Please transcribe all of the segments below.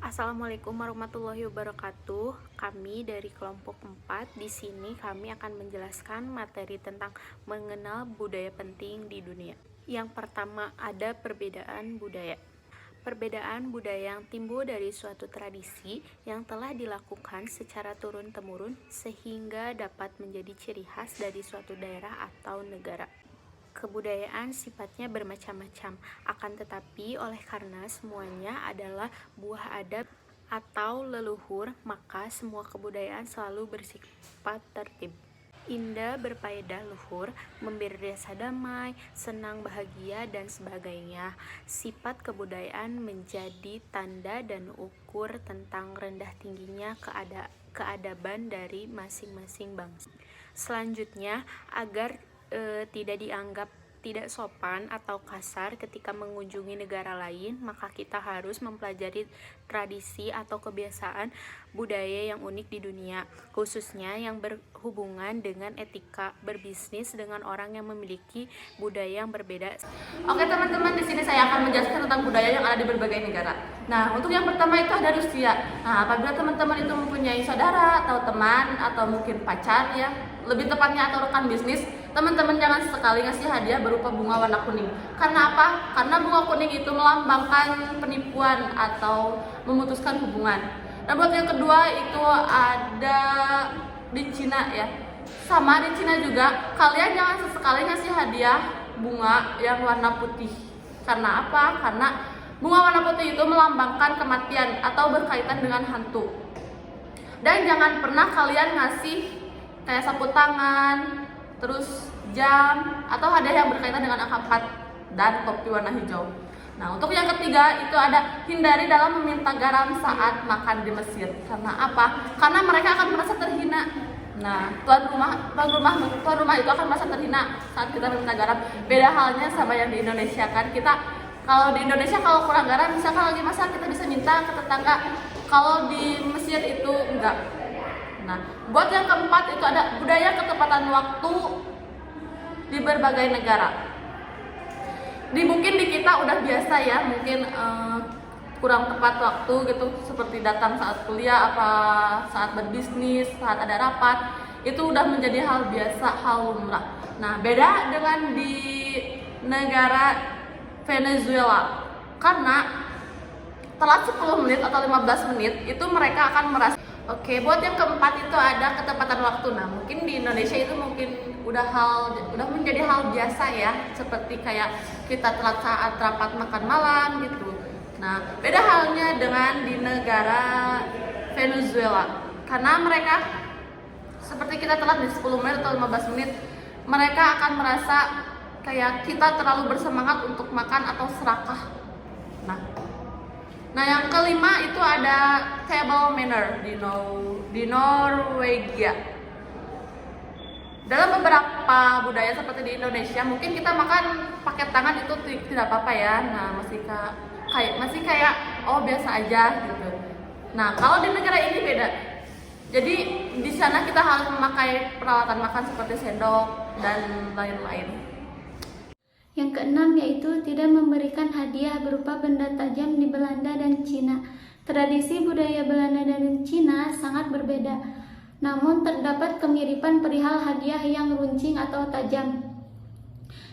Assalamualaikum warahmatullahi wabarakatuh. Kami dari kelompok 4 di sini kami akan menjelaskan materi tentang mengenal budaya penting di dunia. Yang pertama ada perbedaan budaya. Perbedaan budaya yang timbul dari suatu tradisi yang telah dilakukan secara turun-temurun sehingga dapat menjadi ciri khas dari suatu daerah atau negara. Kebudayaan sifatnya bermacam-macam, akan tetapi oleh karena semuanya adalah buah adab atau leluhur, maka semua kebudayaan selalu bersifat tertib, indah, berfaedah luhur, memberi rasa damai, senang, bahagia, dan sebagainya. Sifat kebudayaan menjadi tanda dan ukur tentang rendah tingginya keadaban dari masing-masing bangsa. Selanjutnya, agar tidak dianggap tidak sopan atau kasar ketika mengunjungi negara lain, maka kita harus mempelajari tradisi atau kebiasaan budaya yang unik di dunia, khususnya yang berhubungan dengan etika berbisnis dengan orang yang memiliki budaya yang berbeda. Oke teman-teman, di sini saya akan menjelaskan tentang budaya yang ada di berbagai negara. Nah, untuk yang pertama itu ada Rusia. Nah, apabila teman-teman itu mempunyai saudara atau teman atau mungkin pacar ya, lebih tepatnya atau rekan bisnis, teman-teman jangan sesekali ngasih hadiah berupa bunga warna kuning. Karena apa? Karena bunga kuning itu melambangkan penipuan atau memutuskan hubungan. Dan buat yang kedua itu ada di Cina ya. Sama di Cina juga, kalian jangan sesekali ngasih hadiah bunga yang warna putih. Karena apa? Karena bunga warna putih itu melambangkan kematian atau berkaitan dengan hantu. Dan jangan pernah kalian ngasih kayak sapu tangan, terus jam, atau hadiah yang berkaitan dengan angka 4 dan topi warna hijau. Nah, untuk yang ketiga itu ada hindari dalam meminta garam saat makan di Mesir. Karena apa? Karena mereka akan merasa terhina. Nah, tuan rumah itu akan merasa terhina saat kita meminta garam. Beda halnya sama yang di Indonesia kan. Kita kalau di Indonesia kalau kurang garam, misalkan lagi masak kita bisa minta ke tetangga. Kalau di Mesir itu enggak. Nah, buat yang keempat itu ada budaya ketepatan waktu di berbagai negara. Mungkin di kita udah biasa ya, mungkin kurang tepat waktu gitu, seperti datang saat kuliah, apa saat berbisnis, saat ada rapat, itu udah menjadi hal biasa, hal lumrah. Nah, beda dengan di negara Venezuela, karena telat 10 menit atau 15 menit itu mereka akan merasa. Oke, buat yang keempat itu ada ketepatan waktu. Nah, mungkin di Indonesia itu mungkin udah menjadi hal biasa ya, seperti kayak kita telat saat rapat makan malam gitu. Nah, beda halnya dengan di negara Venezuela. Karena mereka seperti kita telat di 10 menit atau 15 menit, mereka akan merasa kayak kita terlalu bersemangat untuk makan atau serakah. Nah, yang kelima itu ada table manner di Norwegia. Dalam beberapa budaya seperti di Indonesia, mungkin kita makan pakai tangan itu tidak apa-apa ya. Nah, masih kayak oh biasa aja gitu. Nah, kalau di negara ini beda. Jadi di sana kita harus memakai peralatan makan seperti sendok dan lain-lain. Yang keenam yaitu tidak memberikan hadiah berupa benda tajam di Belanda dan Cina. Tradisi budaya Belanda dan Cina sangat berbeda, namun terdapat kemiripan perihal hadiah yang runcing atau tajam,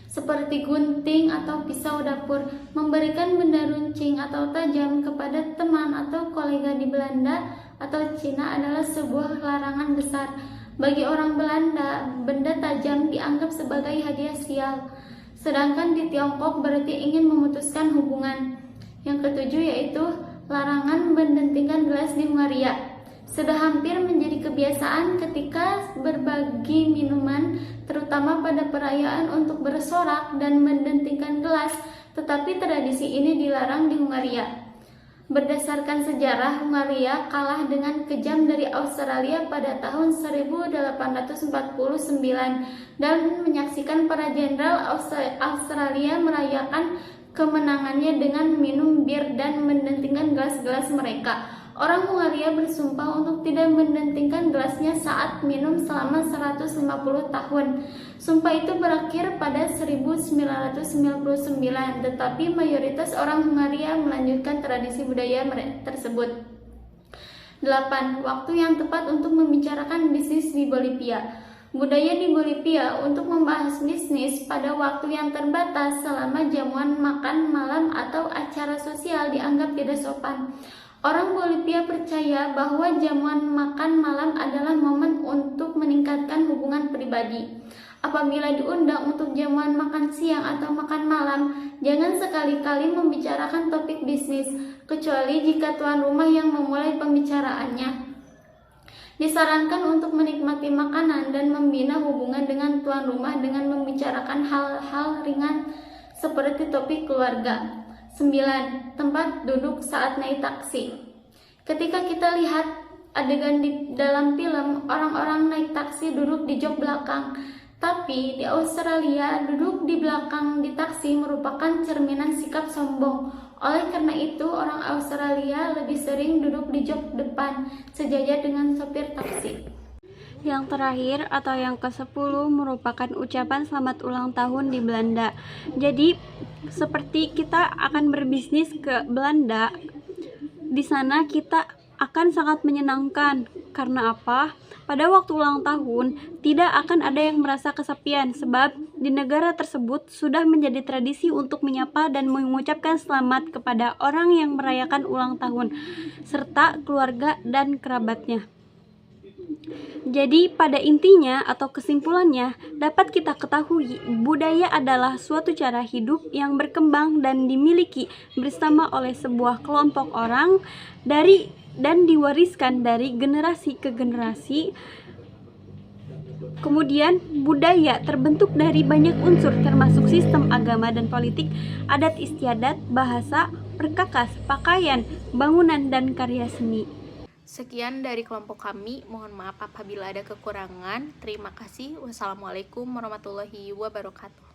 seperti gunting atau pisau dapur. Memberikan benda runcing atau tajam kepada teman atau kolega di Belanda atau Cina adalah sebuah larangan besar. Bagi orang Belanda, benda tajam dianggap sebagai hadiah sial. Sedangkan di Tiongkok berarti ingin memutuskan hubungan. Yang ketujuh yaitu larangan mendentingkan gelas di Hungaria. Sudah hampir menjadi kebiasaan ketika berbagi minuman, terutama pada perayaan untuk bersorak dan mendentingkan gelas, tetapi tradisi ini dilarang di Hungaria. Berdasarkan sejarah, Hungaria kalah dengan kejam dari Australia pada tahun 1849 dan menyaksikan para jenderal Australia merayakan kemenangannya dengan minum bir dan mendentingkan gelas-gelas mereka. Orang Hungaria bersumpah untuk tidak mendentingkan gelasnya saat minum selama 150 tahun. Sumpah itu berakhir pada 1999, tetapi mayoritas orang Hungaria melanjutkan tradisi budaya tersebut. 8. Waktu yang tepat untuk membicarakan bisnis di Bolivia. Budaya di Bolivia untuk membahas bisnis pada waktu yang terbatas selama jamuan makan malam atau acara sosial dianggap tidak sopan. Orang Bolivia percaya bahwa jamuan makan malam adalah momen untuk meningkatkan hubungan pribadi. Apabila diundang untuk jamuan makan siang atau makan malam, jangan sekali-kali membicarakan topik bisnis, kecuali jika tuan rumah yang memulai pembicaraannya. Disarankan untuk menikmati makanan dan membina hubungan dengan tuan rumah dengan membicarakan hal-hal ringan seperti topik keluarga. 9. Tempat duduk saat naik taksi. Ketika kita lihat adegan di dalam film, orang-orang naik taksi duduk di jok belakang. Tapi di Australia, duduk di belakang di taksi merupakan cerminan sikap sombong. Oleh karena itu, orang Australia lebih sering duduk di jok depan, sejajar dengan sopir taksi. Yang terakhir atau yang ke-10 merupakan ucapan selamat ulang tahun di Belanda. Jadi, seperti kita akan berbisnis ke Belanda, di sana kita akan sangat menyenangkan. Karena apa? Pada waktu ulang tahun, tidak akan ada yang merasa kesepian sebab di negara tersebut sudah menjadi tradisi untuk menyapa dan mengucapkan selamat kepada orang yang merayakan ulang tahun, serta keluarga dan kerabatnya. Jadi pada intinya atau kesimpulannya, dapat kita ketahui budaya adalah suatu cara hidup yang berkembang dan dimiliki bersama oleh sebuah kelompok orang dan diwariskan dari generasi ke generasi. Kemudian budaya terbentuk dari banyak unsur termasuk sistem agama dan politik, adat istiadat, bahasa, perkakas, pakaian, bangunan, dan karya seni. Sekian dari kelompok kami, mohon maaf apabila ada kekurangan. Terima kasih. Wassalamualaikum warahmatullahi wabarakatuh.